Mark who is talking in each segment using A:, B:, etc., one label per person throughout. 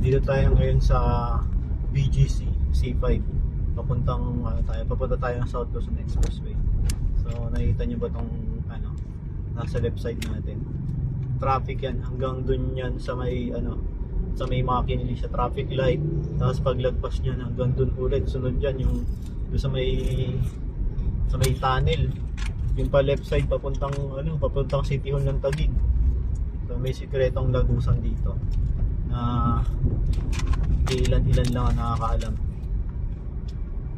A: Dito tayo ngayon sa BGC C5. Papunta tayo ng South Luzon Expressway. So nakita niyo ba tong nasa left side natin? Traffic yan hanggang dun yan sa may sa may McKinley sa traffic light. Tapos paglagpas niyan hanggang dun ulit, sunod yan yung sa may tunnel. Yung pa left side papuntang City Hall ng Taguig. So may sikretong lagusan dito na ilan lang ang nakakaalam.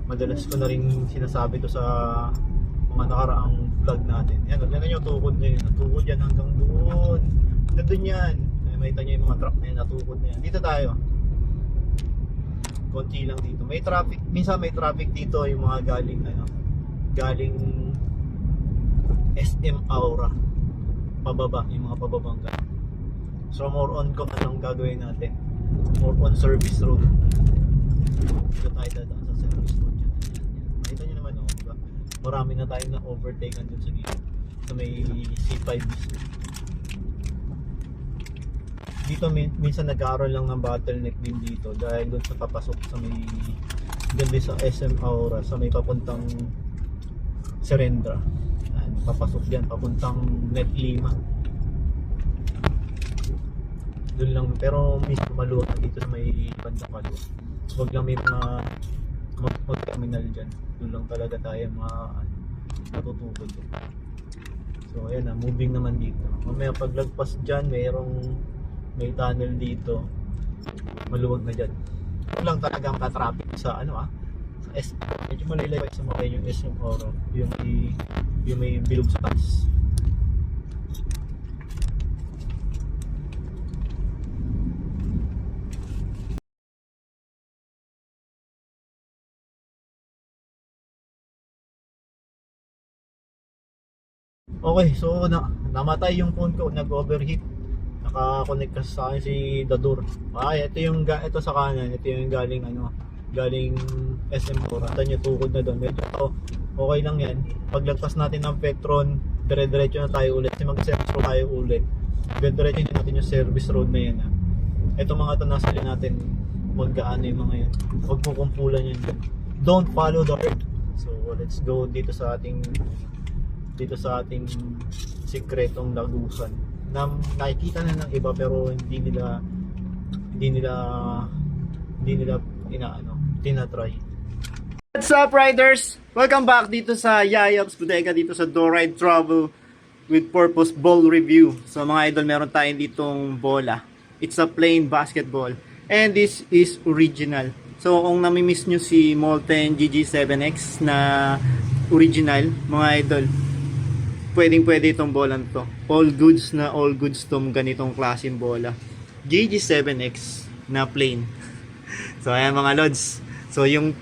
A: Madalas ko na rin sinasabi to sa mga nakaraang vlog natin. Yan yung tukod na yun. Tukod yan hanggang doon. Doon yan. Makita nyo yung mga truck na yun, natukod na yan. Dito tayo. Konti lang dito. May traffic. Minsan may traffic dito yung mga galing SM Aura. Pababa. Yung mga pababang galing. So more on kung anong gagawin natin. More on service road. Dito tayo dadaan sa service road. Makita nyo naman diba? Marami na tayo na overtake dun sa gilid. Sa may C5 mismo. Dito minsan nagkaroon lang ng bottleneck din dito dahil doon sa papasok sa may gabi sa SM Aura sa may papuntang Serendra. Papasok diyan papuntang Net Lima. Doon lang, pero mismo maluwag na dito sa may bandang maluwag. Huwag lang may mga terminal dyan. Doon lang talaga tayo matutukod. So ayan na, moving naman dito. Mamaya paglagpas dyan, may tunnel dito. Maluwag na dyan. Huwag lang talaga makatraffic sa sa SM. Medyo malaylay sa mga yung SM Oro. Yung may bilog sa taas. Okay, so namatay yung phone ko, nag-overheat. Naka-connect kasi sa akin si Dadur. Ito sa kanan, ito yung galing SM Aura. Ito yung tukod na doon. Medyo okay lang yan. Paglagpas natin ng Petron, dire-diretso na tayo ulit. Kasi mag-service road tayo ulit. Dire-diretso natin yung service road na yan. Ito mga nasali natin, maggaano yung mga yan. Huwag mo kumpulan yan. Don't follow the herd. So let's go dito sa ating sikretong lagusan na nakikita na ng iba pero hindi nila tinatry. What's up, riders? Welcome back dito sa Yayap's Bodega, dito sa Do Ride Travel with Purpose Ball Review. So mga idol, meron tayong ditong bola. It's a plain basketball and this is original. So kung nami-miss nyo si Molten GG7X na original, mga idol, pwede itong bola to. All goods tong ganitong klaseng bola. GG7X na plain. So ayan mga lods. So yung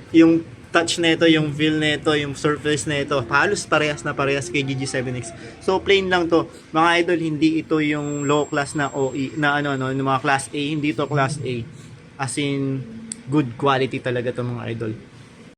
A: touch nito, yung feel nito, yung surface nito, halos parehas kay GG7X. So plain lang to. Mga idol, hindi ito yung low class na OE na yung mga class A, hindi to class A. As in good quality talaga to mga idol.